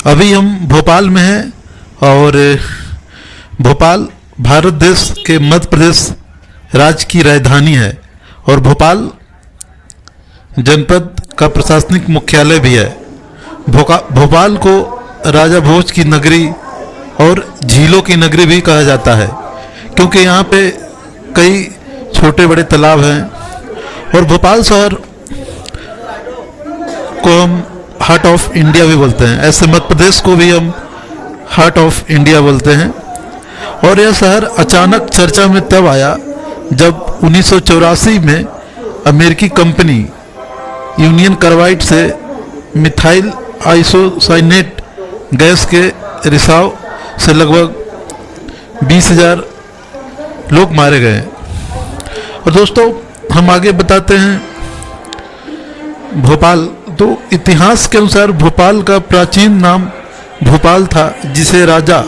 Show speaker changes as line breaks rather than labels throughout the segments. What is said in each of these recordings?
अभी हम भोपाल में हैं और भोपाल भारत देश के मध्य प्रदेश राज्य की राजधानी है और भोपाल जनपद का प्रशासनिक मुख्यालय भी है। भोपाल को राजा भोज की नगरी और झीलों की नगरी भी कहा जाता है क्योंकि यहाँ पे कई छोटे बड़े तालाब हैं और भोपाल शहर को हम हार्ट ऑफ इंडिया भी बोलते हैं। ऐसे मध्य प्रदेश को भी हम हार्ट ऑफ इंडिया बोलते हैं। और यह शहर अचानक चर्चा में तब आया जब 1984 में अमेरिकी कंपनी यूनियन कार्बाइड से मिथाइल आइसोसाइनेट गैस के रिसाव से लगभग 20,000 लोग मारे गए। और दोस्तों हम आगे बताते हैं भोपाल। तो इतिहास के अनुसार भोपाल का प्राचीन नाम भोपाल था जिसे राजा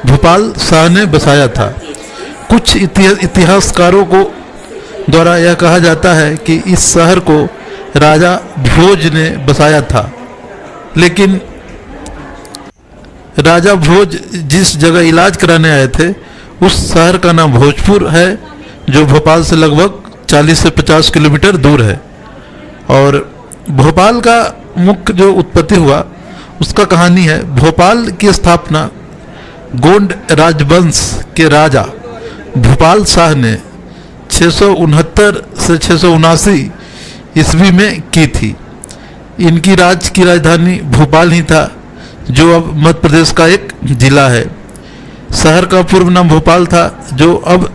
भोपाल शाह ने बसाया था। कुछ इतिहासकारों को द्वारा यह कहा जाता है कि इस शहर को राजा भोज ने बसाया था, लेकिन राजा भोज जिस जगह इलाज कराने आए थे उस शहर का नाम भोजपुर है जो भोपाल से लगभग 40 से 50 किलोमीटर दूर है। और भोपाल का मुख्य जो उत्पत्ति हुआ उसका कहानी है। भोपाल की स्थापना गोंड राजवंश के राजा भोपाल शाह ने 669 से 679 ईस्वी में की थी। इनकी राज्य की राजधानी भोपाल ही था जो अब मध्य प्रदेश का एक जिला है। शहर का पूर्व नाम भोपाल था जो अब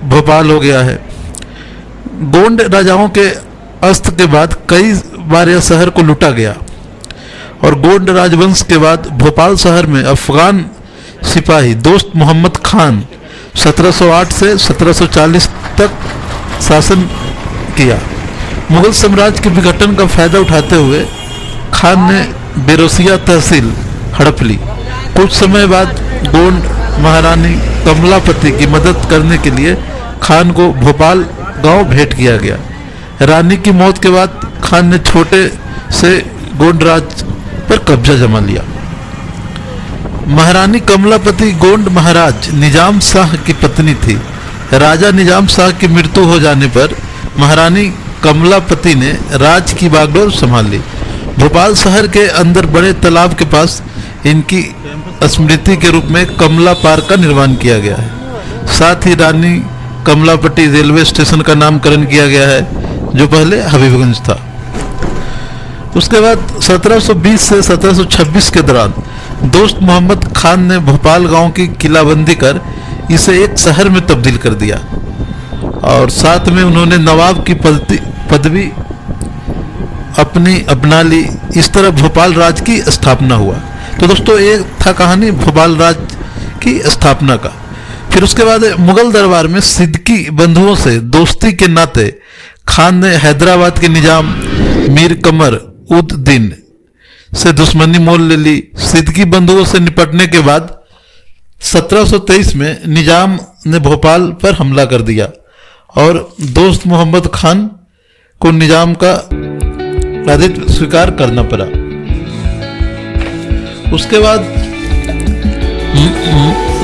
भोपाल हो गया है। गोंड राजाओं के अस्त के बाद कई बार यह शहर को लूटा गया और गोंड राजवंश के बाद भोपाल शहर में अफगान सिपाही दोस्त मोहम्मद खान 1708 से 1740 तक शासन किया। मुगल साम्राज्य के विघटन का फायदा उठाते हुए खान ने बेरोसिया तहसील हड़प ली। कुछ समय बाद गोंड महारानी कमलापति की मदद करने के लिए खान को भोपाल गांव भेंट किया गया। रानी की मौत के बाद खान ने छोटे से गोंड राज पर कब्जा जमा लिया। महारानी कमलापति गोंड महाराज निजाम शाह की पत्नी थी। राजा निजाम शाह की मृत्यु हो जाने पर महारानी कमलापति ने राज की बागडोर संभाल ली। भोपाल शहर के अंदर बड़े तालाब के पास इनकी स्मृति के रूप में कमला पार्क का निर्माण किया गया है। साथ ही रानी कमलापति रेलवे स्टेशन का नामकरण किया गया है जो पहले हबीबगंज था। उसके बाद 1720 से 1726 के दौरान दोस्त मोहम्मद खान ने भोपाल गांव की किलाबंदी कर इसे एक शहर में तब्दील कर दिया और साथ में उन्होंने नवाब की पदवी अपना ली। इस तरह भोपाल राज की स्थापना हुआ। तो दोस्तों ये था कहानी भोपाल राज की स्थापना का। फिर उसके बाद मुगल दरबार में सिद्दीकी बंधुओं से दोस्ती के नाते खान ने हैदराबाद के निजाम मीर कमर उद दीन से दुश्मनी मोल ले ली। सिद्दीकी बंधुओं से निपटने के बाद 1723 में निजाम ने भोपाल पर हमला कर दिया और दोस्त मोहम्मद खान को निजाम का आतिथ्य स्वीकार करना पड़ा। उसके बाद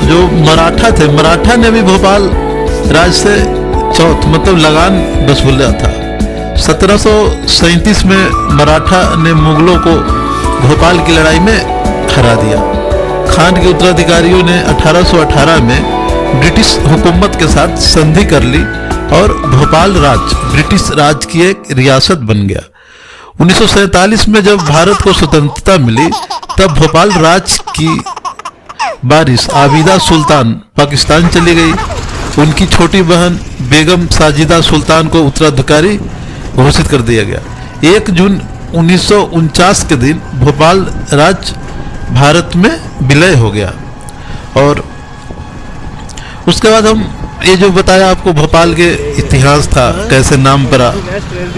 जो मराठा थे, मराठा ने भी भोपाल राज से चौथ मतलब लगान वसूला था। 1737 में मराठा ने मुगलों को भोपाल की लड़ाई में हरा दिया। खान के उत्तराधिकारियों ने 1818 में ब्रिटिश हुकूमत के साथ संधि कर ली और भोपाल राज ब्रिटिश राज की एक रियासत बन गया। 1947 में जब भारत को स्वतंत्रता मिली तब भोपाल राज की बारिश आबिदा सुल्तान पाकिस्तान चली गई। उनकी छोटी बहन बेगम साजिदा सुल्तान को उत्तराधिकारी घोषित कर दिया गया। 1 जून 1949 के दिन भोपाल राज भारत में विलय हो गया। और उसके बाद हम ये जो बताया आपको भोपाल के इतिहास था कैसे नाम पड़ा।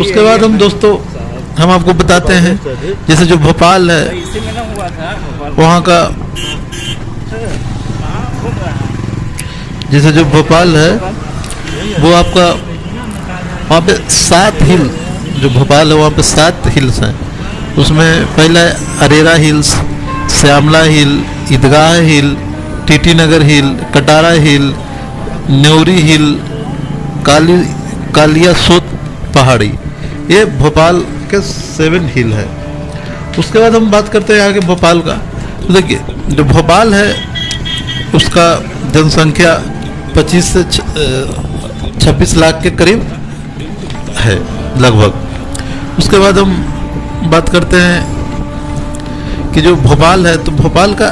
उसके बाद हम दोस्तों हम आपको बताते हैं जैसे जो भोपाल है वहाँ का जैसे जो भोपाल है वो आपका वहाँ पे 7 हिल जो भोपाल है वहाँ पे 7 हिल्स हैं उसमें पहला अरेरा हिल्स, श्यामला हिल, ईदगाह हिल, टीटी नगर हिल, कटारा हिल, न्योरी हिल, कालियासोत पहाड़ी, ये भोपाल के 7 हिल है। उसके बाद हम बात करते हैं आगे भोपाल का। तो देखिए जो भोपाल है उसका जनसंख्या 25 से 26 लाख के करीब है लगभग। उसके बाद हम बात करते हैं कि जो भोपाल है, तो भोपाल का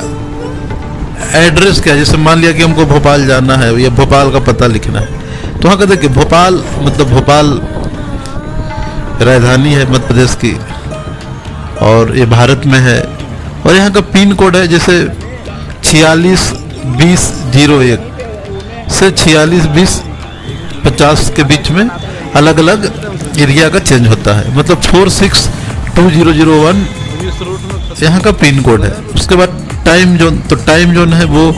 एड्रेस क्या है। जैसे मान लिया कि हमको भोपाल जाना है या भोपाल का पता लिखना है, तो वहाँ का देखिए भोपाल मतलब भोपाल राजधानी है मध्य प्रदेश की और ये भारत में है। और यहाँ का पिन कोड है जैसे 462001 से 462050 के बीच में अलग अलग एरिया का चेंज होता है, मतलब 462001 यहाँ का पिन कोड है। उसके बाद टाइम जोन, तो टाइम जोन है वो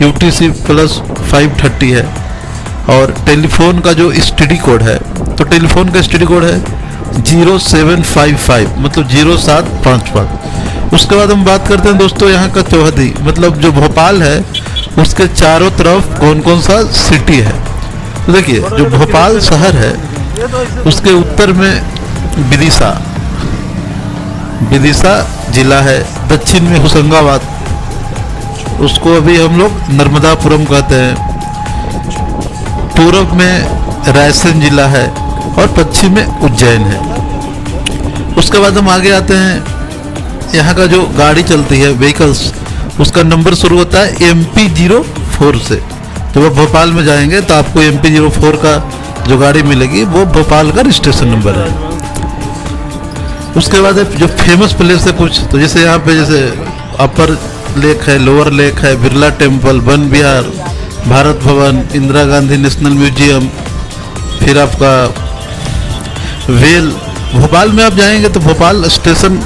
UTC +530 है। और टेलीफोन का जो STD कोड है, तो टेलीफोन का STD कोड है 0755 मतलब 0755। उसके बाद हम बात करते हैं दोस्तों यहाँ का चौहदी, मतलब जो भोपाल है उसके चारों तरफ कौन कौन सा सिटी है। तो देखिए जो भोपाल शहर है उसके उत्तर में विदिशा जिला है, दक्षिण में होशंगाबाद, उसको अभी हम लोग नर्मदापुरम कहते हैं, पूर्व में रायसेन जिला है और पश्चिम में उज्जैन है। उसके बाद हम आगे आते हैं, यहाँ का जो गाड़ी चलती है व्हीकल्स, उसका नंबर शुरू होता है MP04 से। जब आप भोपाल में जाएंगे तो आपको MP04 का जो गाड़ी मिलेगी वो भोपाल का रजिस्ट्रेशन नंबर है। उसके बाद जो फेमस प्लेस है कुछ, तो जैसे यहाँ पे जैसे अपर लेक है, लोअर लेक है, बिरला टेम्पल, वन विहार, भारत भवन, इंदिरा गांधी नेशनल म्यूजियम, फिर आपका वेल। भोपाल में आप जाएंगे तो भोपाल स्टेशन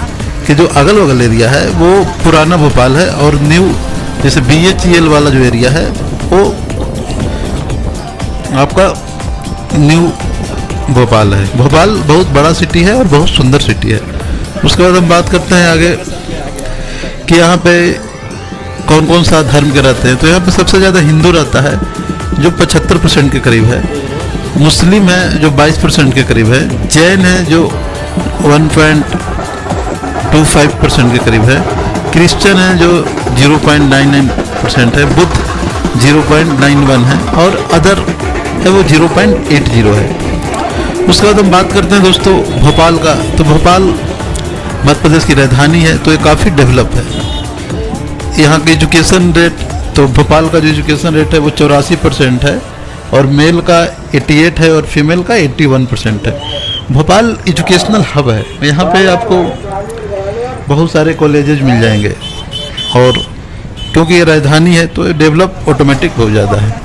के जो अगल बगल एरिया है वो पुराना भोपाल है और न्यू जैसे BHEL वाला जो एरिया है वो आपका न्यू भोपाल है। भोपाल बहुत बड़ा सिटी है और बहुत सुंदर सिटी है। उसके बाद हम बात करते हैं आगे कि यहाँ पे कौन कौन सा धर्म के रहते हैं। तो यहाँ पे सबसे ज़्यादा हिंदू रहता है जो 75% के करीब है, मुस्लिम है जो 22% के करीब है, जैन है जो 1.25% के करीब है, क्रिश्चियन है जो 0.99% है, बुद्ध 0.91 है और अदर है वो 0.80 है। उसके बाद हम बात करते हैं दोस्तों भोपाल का। तो भोपाल मध्य प्रदेश की राजधानी है, तो ये काफ़ी डेवलप है। यहाँ की एजुकेशन रेट, तो भोपाल का जो एजुकेशन रेट है वो 84% है और मेल का 88 है और फीमेल का 81% है। भोपाल एजुकेशनल हब है, यहाँ पे आपको बहुत सारे कॉलेजेस मिल जाएंगे और क्योंकि ये राजधानी है तो ये डेवलप ऑटोमेटिक हो जाता है।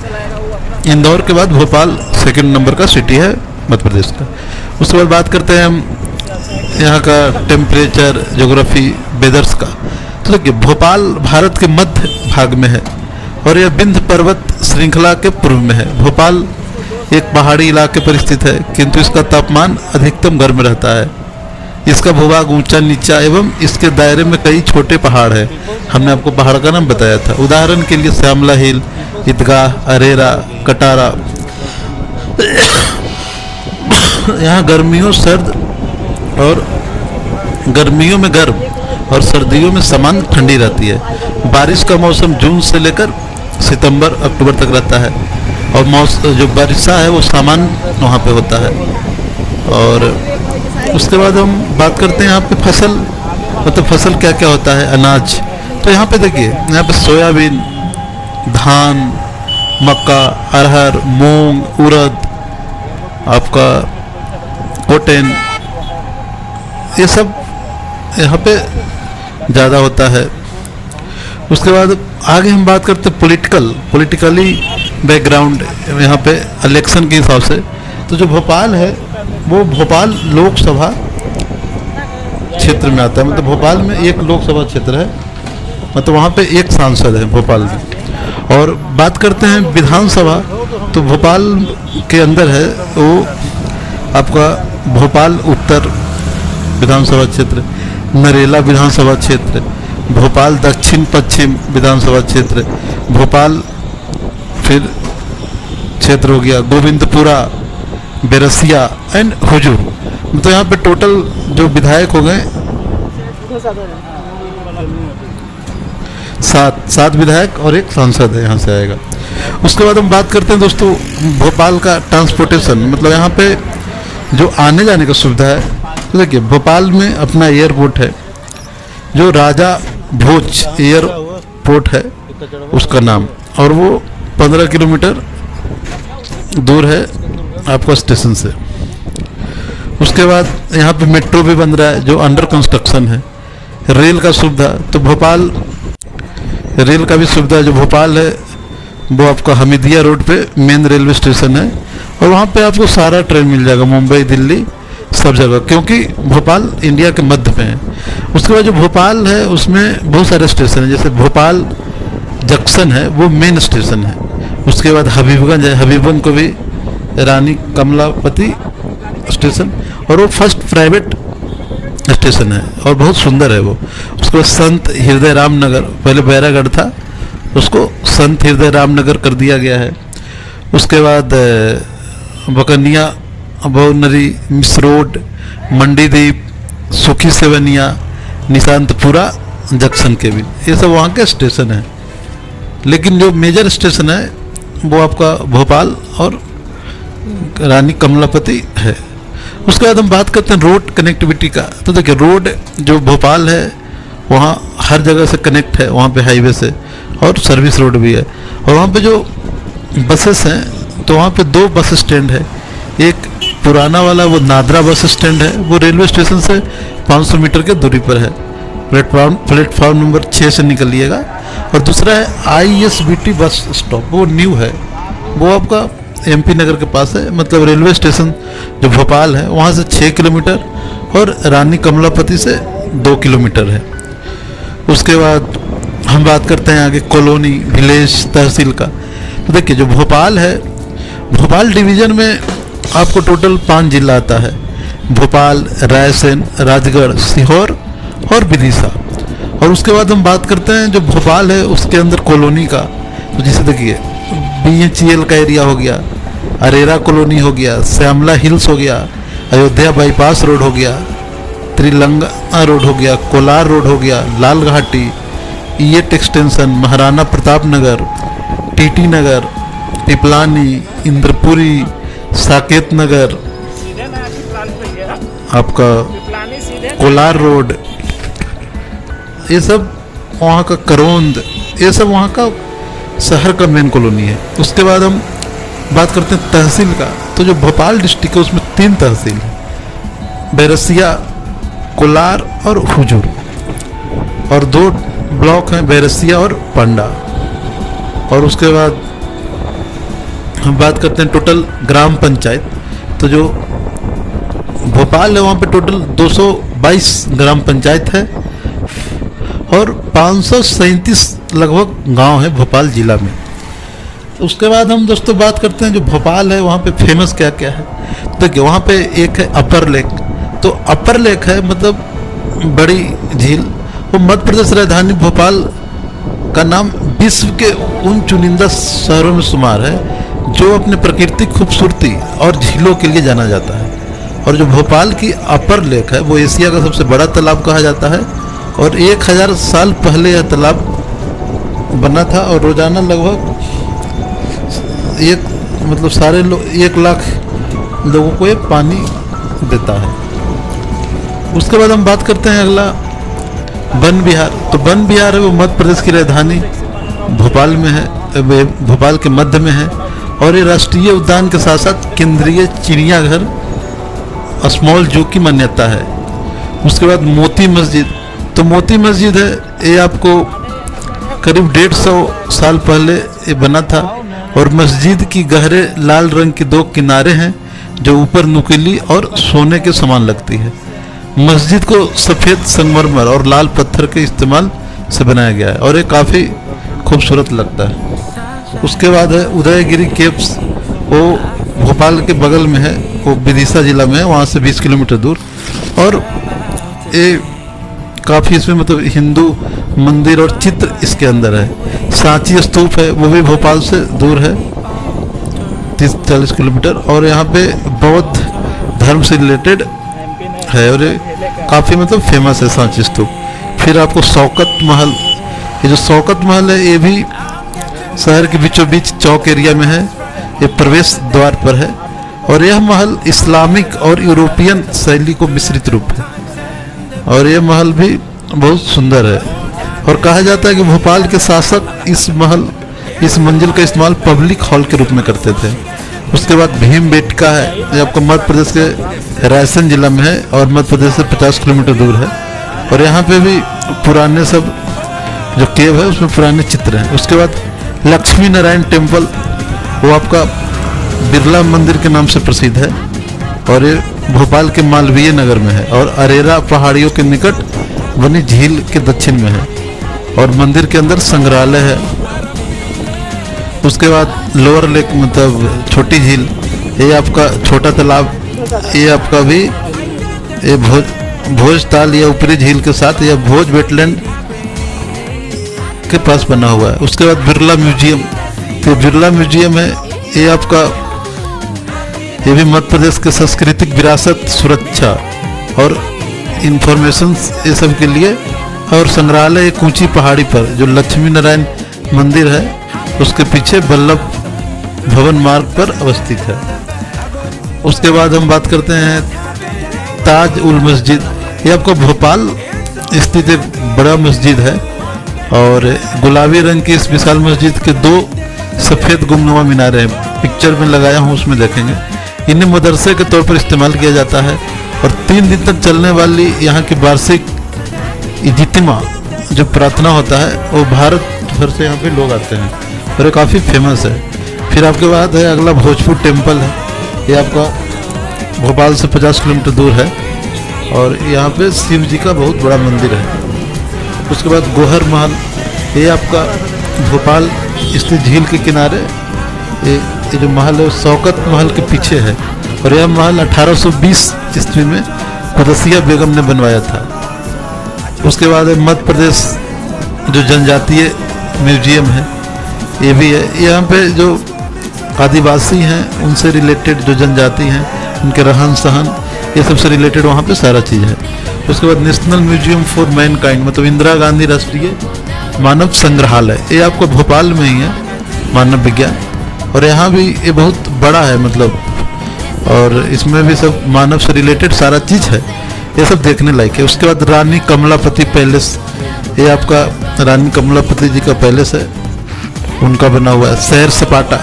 इंदौर के बाद भोपाल 2nd नंबर का सिटी है मध्य प्रदेश का। उसके बाद बात करते हैं हम यहाँ का टेम्परेचर, ज्योग्राफी, वेदर्स का। तो देखिए भोपाल भारत के मध्य भाग में है और यह विंध्य पर्वत श्रृंखला के पूर्व में है। भोपाल एक पहाड़ी इलाके पर स्थित है किंतु इसका तापमान अधिकतम गर्म रहता है। इसका भूभाग ऊंचा नीचा एवं इसके दायरे में कई छोटे पहाड़ हैं। हमने आपको पहाड़ का नाम बताया था, उदाहरण के लिए श्यामला हिल, ईदगाह, अरेरा, कटारा। यहाँ गर्मियों में गर्म और सर्दियों में सामान्य ठंडी रहती है। बारिश का मौसम जून से लेकर सितंबर अक्टूबर तक रहता है और जो वर्षा है वो सामान्य वहाँ पे होता है। और उसके बाद हम बात करते हैं यहाँ पे फसल, मतलब फसल क्या क्या होता है, अनाज। तो यहाँ पे देखिए, यहाँ पे सोयाबीन, धान, मक्का, अरहर, मूंग, उड़द, आपका कॉटन, ये सब यहाँ पे ज़्यादा होता है। उसके बाद आगे हम बात करते हैं पॉलिटिकली बैकग्राउंड यहाँ पे इलेक्शन के हिसाब से। तो जो भोपाल है वो भोपाल लोकसभा क्षेत्र में आता है, मतलब भोपाल में एक लोकसभा क्षेत्र है, मतलब वहाँ पे एक सांसद है भोपाल में। और बात करते हैं विधानसभा, तो भोपाल के अंदर है वो आपका भोपाल उत्तर विधानसभा क्षेत्र। नरेला विधानसभा क्षेत्र, भोपाल दक्षिण पश्चिम विधानसभा क्षेत्र, भोपाल फिर क्षेत्र हो गया गोविंदपुरा, बेरसिया एंड हुजूर। तो यहाँ पे टोटल जो विधायक हो गए 7 विधायक और एक सांसद है यहाँ से आएगा। उसके बाद हम बात करते हैं दोस्तों भोपाल का ट्रांसपोर्टेशन, मतलब यहाँ पे जो आने जाने का सुविधा है। तो देखिए भोपाल में अपना एयरपोर्ट है जो राजा भोज एयरपोर्ट है उसका नाम, और वो 15 किलोमीटर दूर है आपका स्टेशन से। उसके बाद यहाँ पे मेट्रो भी बन रहा है जो अंडर कंस्ट्रक्शन है। रेल का सुविधा, तो भोपाल रेल का भी सुविधा जो भोपाल है वो आपका हमीदिया रोड पे मेन रेलवे स्टेशन है, और वहाँ पे आपको सारा ट्रेन मिल जाएगा, मुंबई दिल्ली सब जगह, क्योंकि भोपाल इंडिया के मध्य में है। उसके बाद जो भोपाल है उसमें बहुत सारे स्टेशन हैं, जैसे भोपाल जंक्शन है वो मेन स्टेशन है। उसके बाद हबीबगंज है, हबीबगंज को भी रानी कमलापति स्टेशन, और वो फर्स्ट प्राइवेट स्टेशन है और बहुत सुंदर है वो। उसके बाद संत हृदय रामनगर, पहले बैरागढ़ था उसको संत हृदय रामनगर कर दिया गया है। उसके बाद बकनिया, भवनरी, मिसरोड, मंडीदीप, सुखी सेवनिया, निशांतपुरा जंक्शन के भी, ये सब वहाँ के स्टेशन हैं। लेकिन जो मेजर स्टेशन है वो आपका भोपाल और रानी कमलापति है। उसके बाद हम बात करते हैं रोड कनेक्टिविटी का। तो देखिए रोड जो भोपाल है वहाँ हर जगह से कनेक्ट है, वहाँ पे हाईवे से, और सर्विस रोड भी है। और वहाँ पे जो बसेस हैं तो वहाँ पे 2 बस स्टैंड है। एक पुराना वाला वो नादरा बस स्टैंड है, वो रेलवे स्टेशन से 500 मीटर के दूरी पर है, प्लेटफॉर्म नंबर 6 से निकलिएगा। और दूसरा है ISBT बस स्टॉप, वो न्यू है, वो आपका MP नगर के पास है। मतलब रेलवे स्टेशन जो भोपाल है वहाँ से 6 किलोमीटर और रानी कमलापति से 2 किलोमीटर है। उसके बाद हम बात करते हैं आगे कॉलोनी, विलेज, तहसील का। तो देखिए जो भोपाल है, भोपाल डिवीज़न में आपको टोटल 5 जिला आता है, भोपाल, रायसेन, राजगढ़, सीहोर और विदिशा। और उसके बाद हम बात करते हैं जो भोपाल है उसके अंदर कॉलोनी का। तो जैसे देखिए BHEL का एरिया हो गया, अरेरा कॉलोनी हो गया, श्यामला हिल्स हो गया, अयोध्या बाईपास रोड हो गया, त्रिलंगा रोड हो गया, कोलार रोड हो गया, लाल घाटी, ईएट एक्सटेंशन, महाराणा प्रताप नगर, TT नगर, पिपलानी, इंद्रपुरी, साकेत नगर, आपका कोलार रोड, ये सब वहाँ का करोंद, ये सब वहाँ का शहर का मेन कॉलोनी है। उसके बाद हम बात करते हैं तहसील का। तो जो भोपाल डिस्ट्रिक्ट है उसमें 3 तहसील है, बैरसिया, कोलार और हुजूर, और 2 ब्लॉक हैं बैरसिया और पांडा। और उसके बाद हम बात करते हैं टोटल ग्राम पंचायत। तो जो भोपाल है वहाँ पे टोटल 222 ग्राम पंचायत है और 537 लगभग गांव है भोपाल जिला में। उसके बाद हम दोस्तों बात करते हैं जो भोपाल है वहाँ पे फेमस क्या क्या है। तो देखिए वहाँ पे एक है अपर लेक। तो अपर लेक है मतलब बड़ी झील, वो मध्य प्रदेश राजधानी भोपाल का नाम विश्व के उन चुनिंदा शहरों में शुमार है जो अपने प्राकृतिक खूबसूरती और झीलों के लिए जाना जाता है। और जो भोपाल की अपर लेक है वो एशिया का सबसे बड़ा तालाब कहा जाता है और 1000 साल पहले यह तालाब बना था और रोजाना लगभग सारे लोग 1 लाख लोगों को ये पानी देता है। उसके बाद हम बात करते हैं अगला वन विहार। तो वन विहार है वो मध्य प्रदेश की राजधानी भोपाल में है, भोपाल के मध्य में है और ये राष्ट्रीय उद्यान के साथ साथ केंद्रीय चिड़ियाघर स्मॉल जू की मान्यता है। उसके बाद मोती मस्जिद। तो मोती मस्जिद है ये आपको करीब 150 साल पहले ये बना था और मस्जिद की गहरे लाल रंग की 2 किनारे हैं जो ऊपर नुकीली और सोने के समान लगती है। मस्जिद को सफ़ेद संगमरमर और लाल पत्थर के इस्तेमाल से बनाया गया है और ये काफ़ी खूबसूरत लगता है। उसके बाद है उदयगिरी केव्स, वो भोपाल के बगल में है, वो विदिशा जिला में है, वहाँ से 20 किलोमीटर दूर। और ये काफ़ी इसमें मतलब हिंदू मंदिर और चित्र इसके अंदर है। सांची स्तूप है, वो भी भोपाल से दूर है 30-40 किलोमीटर, और यहाँ पे बौद्ध धर्म से रिलेटेड है और ये काफ़ी मतलब फेमस है सांची स्तूप। फिर आपको शौकत महल, ये जो शौकत महल है ये भी शहर के बीचों बीच चौक एरिया में है, ये प्रवेश द्वार पर है, और यह महल इस्लामिक और यूरोपियन शैली को मिश्रित रूप है, और यह महल भी बहुत सुंदर है। और कहा जाता है कि भोपाल के शासक इस मंजिल का इस्तेमाल पब्लिक हॉल के रूप में करते थे। उसके बाद भीम बेटका है, ये आपको मध्य प्रदेश के रायसेन जिला में है और मध्य प्रदेश से 50 किलोमीटर दूर है, और यहाँ पे भी पुराने सब जो केव है उसमें पुराने चित्र हैं। उसके बाद लक्ष्मी नारायण टेम्पल, वो आपका बिरला मंदिर के नाम से प्रसिद्ध है, और ये भोपाल के मालवीय नगर में है और अरेरा पहाड़ियों के निकट बनी झील के दक्षिण में है, और मंदिर के अंदर संग्रहालय है। उसके बाद लोअर लेक मतलब छोटी झील, ये आपका छोटा तालाब, ये आपका भी ये भोज ताल या ऊपरी झील के साथ या भोज वेटलैंड के पास बना हुआ है। उसके बाद बिरला म्यूजियम, तो बिरला म्यूजियम है, ये आपका ये भी मध्य प्रदेश के सांस्कृतिक विरासत सुरक्षा और इंफॉर्मेशन ये सब के लिए, और संग्रहालय एक ऊंची पहाड़ी पर जो लक्ष्मी नारायण मंदिर है उसके पीछे वल्लभ भवन मार्ग पर अवस्थित है। उसके बाद हम बात करते हैं ताज उल मस्जिद, ये आपको भोपाल स्थित एक बड़ा मस्जिद है, और गुलाबी रंग की इस विशाल मस्जिद के 2 सफ़ेद गुमनुमा मीनारें हैं, पिक्चर में लगाया हूँ उसमें देखेंगे। इन्हें मदरसे के तौर पर इस्तेमाल किया जाता है, और 3 दिन तक चलने वाली यहाँ की वार्षिक इज्तिमा जो प्रार्थना होता है वो भारत भर से यहाँ पे लोग आते हैं, और ये काफ़ी फेमस है। फिर आपके बाद है अगला भोजपुर टेम्पल है, ये आपका भोपाल से 50 किलोमीटर दूर है, और यहाँ पे शिव जी का बहुत बड़ा मंदिर है। उसके बाद गोहर महल, ये आपका भोपाल स्थित झील के किनारे ये जो महल है शौकत महल के पीछे है, और यह महल 1820 ईस्वी में कुदसिया बेगम ने बनवाया था। उसके बाद मध्य प्रदेश जो जनजातीय म्यूजियम है ये भी है, यहाँ पे जो आदिवासी हैं उनसे रिलेटेड जो जनजाति हैं उनके रहन सहन ये सबसे रिलेटेड वहाँ पे सारा चीज़ है। उसके बाद नेशनल म्यूजियम फॉर मैनकाइंड मतलब इंदिरा गांधी राष्ट्रीय मानव संग्रहालय, ये आपको भोपाल में ही है, मानव विज्ञान, और यहाँ भी ये बहुत बड़ा है मतलब, और इसमें भी सब मानव से रिलेटेड सारा चीज़ है, ये सब देखने लायक है। उसके बाद रानी कमलापति पैलेस, ये आपका रानी कमलापति जी का पैलेस है, उनका बना हुआ है। सैर सपाटा,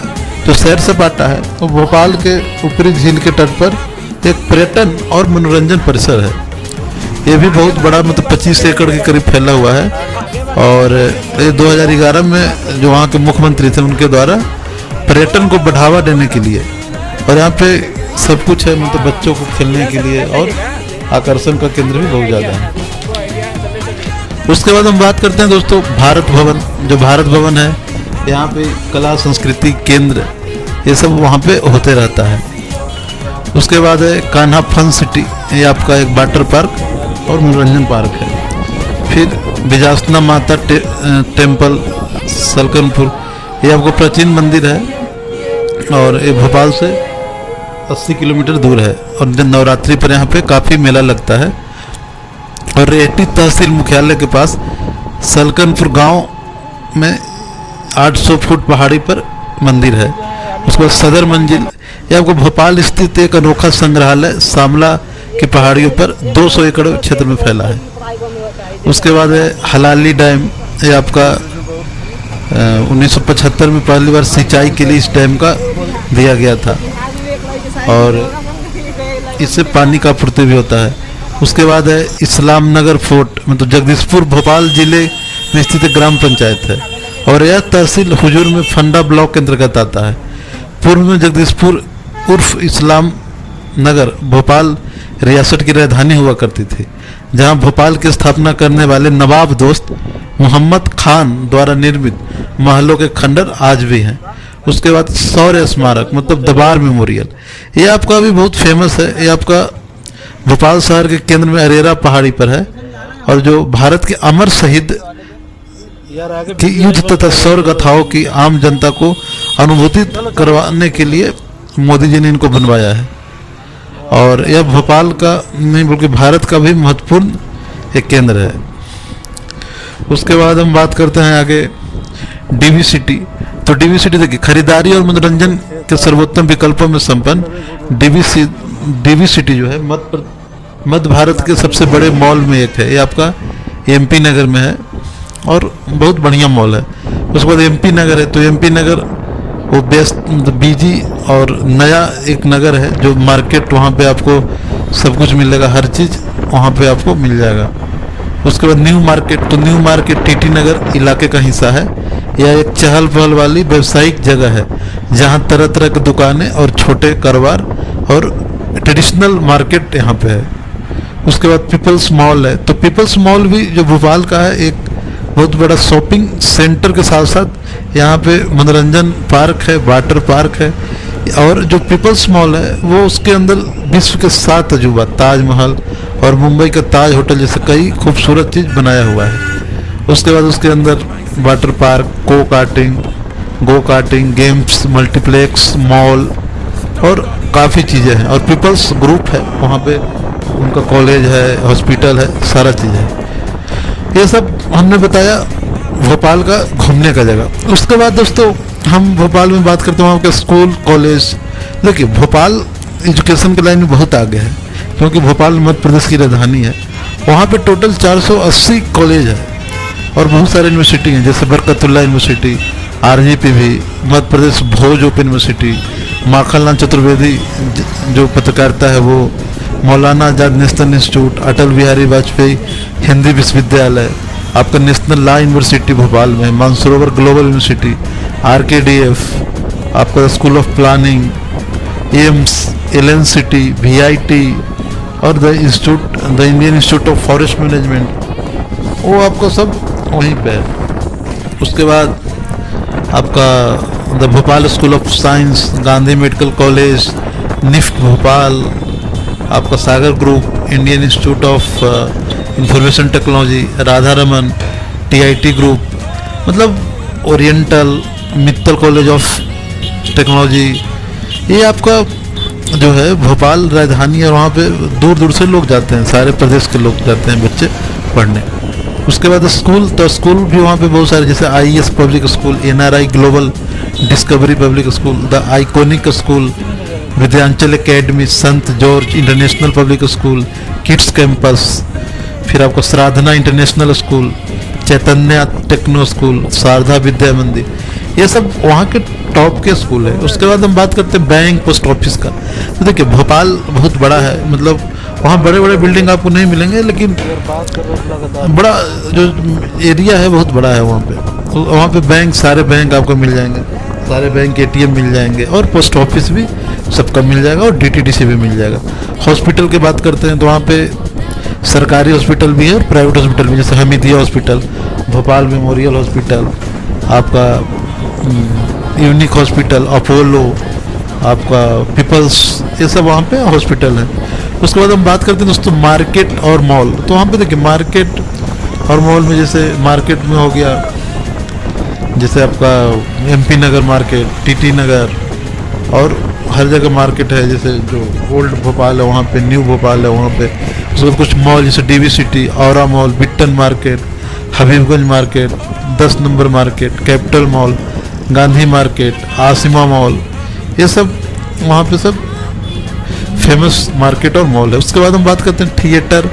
जो सैर सपाटा है वो भोपाल के ऊपरी झील के तट पर एक पर्यटन और मनोरंजन परिसर है, ये भी बहुत बड़ा मतलब 25 एकड़ के करीब फैला हुआ है, और ये 2011 में जो वहाँ के मुख्यमंत्री थे उनके द्वारा पर्यटन को बढ़ावा देने के लिए, और यहाँ पे सब कुछ है मतलब बच्चों को खेलने के लिए, और आकर्षण का केंद्र भी बहुत ज़्यादा है। उसके बाद हम बात करते हैं दोस्तों भारत भवन, जो भारत भवन है यहाँ पे कला संस्कृति केंद्र ये सब वहाँ पे होते रहता है। उसके बाद है कान्हा फन सिटी, ये आपका एक वाटर पार्क और मनोरंजन पार्क है। फिर बिजासना माता टेम्पल सलकनपुर, ये आपको प्राचीन मंदिर है, और ये भोपाल से 80 किलोमीटर दूर है, और नवरात्रि पर यहाँ पे काफ़ी मेला लगता है। और रेहटी तहसील मुख्यालय के पास सलकनपुर गांव में 800 फुट पहाड़ी पर मंदिर है। उसके बाद सदर मंजिल, ये आपको भोपाल स्थित एक अनोखा संग्रहालय शामला की पहाड़ियों पर 200 एकड़ क्षेत्र में फैला है। उसके बाद है हलाली डैम, ये आपका 1975 में पहली बार सिंचाई के लिए इस डैम का दिया गया था, और इससे पानी का आपूर्ति भी होता है। उसके बाद है इस्लाम नगर फोर्ट, मतलब जगदीशपुर भोपाल जिले में स्थित ग्राम पंचायत है, और यह तहसील हुजूर में फंडा ब्लॉक के अंतर्गत आता है। पूर्व में जगदीशपुर उर्फ इस्लाम नगर भोपाल रियासत की राजधानी हुआ करती थी, जहां भोपाल की स्थापना करने वाले नवाब दोस्त मोहम्मद खान द्वारा निर्मित महलों के खंडर आज भी हैं। उसके बाद शौर्य स्मारक मतलब दरबार मेमोरियल, ये आपका भी बहुत फेमस है, ये आपका भोपाल शहर के केंद्र में अरेरा पहाड़ी पर है, और जो भारत के अमर शहीद की युद्ध तथा शौर्य गाथाओं की आम जनता को अनुभूति करवाने के लिए मोदी जी ने इनको बनवाया है। और यह भोपाल का नहीं बल्कि भारत का भी महत्वपूर्ण एक केंद्र है। उसके बाद हम बात करते हैं आगे डीवी सिटी। तो डीवी सिटी देखिए, खरीदारी और मनोरंजन के सर्वोत्तम विकल्पों में संपन्न डीवी सिटी जो है मध्य भारत के सबसे बड़े मॉल में एक है। ये आपका एमपी नगर में है और बहुत बढ़िया मॉल है। उसके बाद एमपी नगर है, तो एमपी नगर वो बेस्ट बीजी और नया एक नगर है जो मार्केट, वहाँ पे आपको सब कुछ मिलेगा, हर चीज़ वहाँ पे आपको मिल जाएगा। उसके बाद न्यू मार्केट, तो न्यू मार्केट टीटी नगर इलाके का हिस्सा है। यह एक चहल पहल वाली व्यावसायिक जगह है जहाँ तरह तरह की दुकानें और छोटे कारोबार और ट्रेडिशनल मार्केट यहाँ पे है। उसके बाद पीपल्स मॉल है, तो पीपल्स मॉल भी जो भोपाल का है एक बहुत बड़ा शॉपिंग सेंटर के साथ साथ यहाँ पे मनोरंजन पार्क है, वाटर पार्क है। और जो पीपल्स मॉल है वो उसके अंदर विश्व के 7 अजूबा, ताजमहल और मुंबई का ताज होटल जैसे कई खूबसूरत चीज़ बनाया हुआ है। उसके बाद उसके अंदर water park, go karting, games, multiplex, mall और काफ़ी चीज़ें हैं। और पीपल्स ग्रुप है, वहाँ पे उनका कॉलेज है, हॉस्पिटल है, सारा चीज़ है। ये सब हमने बताया भोपाल का घूमने का जगह। उसके बाद दोस्तों हम भोपाल में बात करते हैं वहाँ के स्कूल, कॉलेज। देखिए भोपाल एजुकेशन के लाइन में बहुत आगे है क्योंकि भोपाल मध्य प्रदेश की राजधानी है। वहाँ पे टोटल 480 कॉलेज है और बहुत सारे यूनिवर्सिटी हैं जैसे Barkatullah university, RGPV, Madhya Pradesh Bhoj open university, Makhanlal Chaturvedi जो पत्रकारिता है वो, मौलाना आजाद नेशनल इंस्टीट्यूट, अटल बिहारी वाजपेयी हिंदी विश्वविद्यालय, आपका नेशनल लॉ यूनिवर्सिटी भोपाल में, मानसरोवर ग्लोबल यूनिवर्सिटी, RKDF, आपका school of planning, AIIMS, LNCT, VIT और the Indian institute of forest management, वो आपको सब वहीं पे है। उसके बाद आपका the Bhopal school of science, Gandhi medical college, NIFT Bhopal, आपका Sagar group, Indian institute of Information Technology, Radha Raman, TIT group, मतलब Oriental, Mittal college of technology. ये आपका जो है भोपाल राजधानी है और वहाँ पे दूर दूर से लोग जाते हैं, सारे प्रदेश के लोग जाते हैं बच्चे पढ़ने। उसके बाद स्कूल, तो स्कूल भी वहाँ पे बहुत सारे जैसे IES public school, NRI global discovery public school, the iconic school, Vidyanchal academy, Sant George international public school, kids campus, फिर आपको Shradhana international school, Chaitanya techno school, Sharda Vidya Mandir, ये सब वहाँ के टॉप के स्कूल है। उसके बाद हम बात करते हैं बैंक, पोस्ट ऑफिस का। तो देखिए भोपाल बहुत बड़ा है, मतलब वहाँ बड़े बड़े बिल्डिंग आपको नहीं मिलेंगे लेकिन बड़ा जो एरिया है बहुत बड़ा है वहाँ पे। तो वहाँ पे बैंक, सारे बैंक आपको मिल जाएंगे, सारे बैंक ATM मिल जाएंगे और पोस्ट ऑफिस भी सबका मिल जाएगा और DTDC भी मिल जाएगा। हॉस्पिटल की बात करते हैं तो वहाँ पे सरकारी हॉस्पिटल भी है और प्राइवेट हॉस्पिटल भी, जैसे Hamidia hospital, Bhopal memorial hospital, आपका यूनिक हॉस्पिटल, अपोलो, आपका पीपल्स, ये सब वहाँ पे हॉस्पिटल है। उसके बाद हम बात करते हैं दोस्तों मार्केट और मॉल। तो वहाँ पे देखिए मार्केट और मॉल में, जैसे मार्केट में हो गया जैसे आपका MP नगर मार्केट, TT नगर, और हर जगह मार्केट है, जैसे जो ओल्ड भोपाल है वहाँ पे, न्यू भोपाल है वहाँ पे। उसके बाद कुछ मॉल जैसे DV city, Aura mall, Bittan market, Habibganj market, 10 number market, capital mall, Gandhi market, Aashima mall, ये सब वहाँ पे सब फेमस मार्केट और मॉल है। उसके बाद हम बात करते हैं थिएटर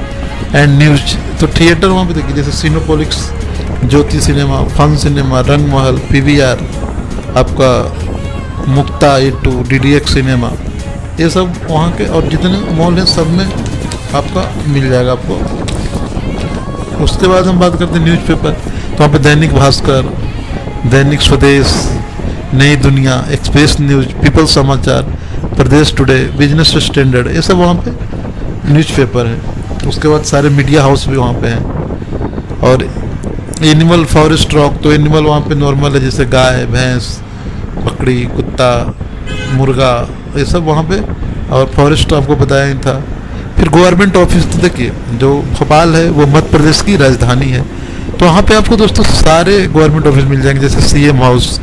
एंड न्यूज। तो थिएटर वहाँ पे देखिए जैसे सिनेपोलिक्स, ज्योति सिनेमा, फन सिनेमा, रंग महल, PVR, आपका मुक्ता A2, DDX सिनेमा, ये सब वहाँ के और जितने मॉल हैं सब में आपका मिल जाएगा आपको। उसके बाद हम बात करते हैं न्यूज़पेपर। तो वहाँ पे दैनिक भास्कर, दैनिक स्वदेश, नई दुनिया, एक्सप्रेस न्यूज, पीपल समाचार, प्रदेश टुडे, बिजनेस स्टैंडर्ड, ये सब वहाँ पे न्यूज़पेपर है। उसके बाद सारे मीडिया हाउस भी वहाँ पे हैं। और एनिमल फॉरेस्ट रॉक, तो एनिमल वहाँ पे नॉर्मल है जैसे गाय, भैंस, बकरी, कुत्ता, मुर्गा, ये सब वहाँ पे। और फॉरेस्ट आपको बताया ही था। फिर गवर्नमेंट ऑफिस, तो देखिए जो भोपाल है वो मध्य प्रदेश की राजधानी है, तो वहाँ पे आपको दोस्तों सारे गवर्नमेंट ऑफिस मिल जाएंगे, जैसे सीएम हाउस,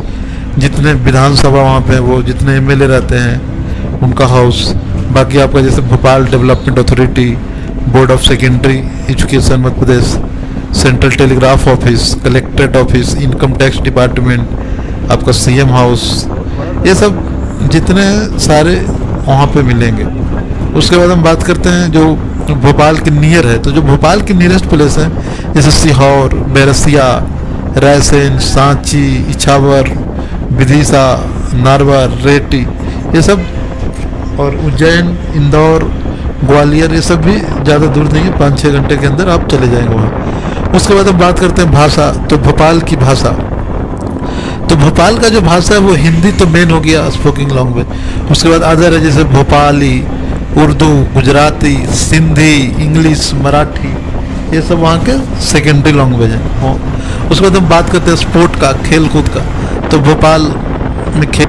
जितने विधानसभा वहाँ पे वो जितने एमएलए रहते हैं उनका हाउस, बाकी आपका जैसे Bhopal development authority, board of secondary education Madhya Pradesh, central telegraph office, collectorate office, income tax department, आपका सीएम हाउस, ये सब जितने सारे वहाँ पे मिलेंगे। उसके बाद हम बात करते हैं जो भोपाल के नियर है, तो जो भोपाल की नियरेस्ट प्लेस है जैसे सीहोर, बैरसिया, रायसेन, सांची, इछावर, विदिशा, नारवर, रेटी, ये सब, और उज्जैन, इंदौर, ग्वालियर, ये सब भी ज़्यादा दूर नहीं है, 5-6 घंटे के अंदर आप चले जाएंगे वहाँ। उसके बाद हम बात करते हैं भाषा, तो भोपाल की भाषा, तो भोपाल का जो भाषा है वो हिंदी तो मेन हो गया, स्पोकिंग लैंग्वेज। उसके बाद अदर है जैसे भोपाली, उर्दू, गुजराती, सिंधी, इंग्लिश, मराठी, ये सब वहाँ के सेकेंडरी लैंग्वेज हैं। उसके बाद हम बात करते हैं स्पोर्ट का, खेल कूद का, तो भोपाल में खेल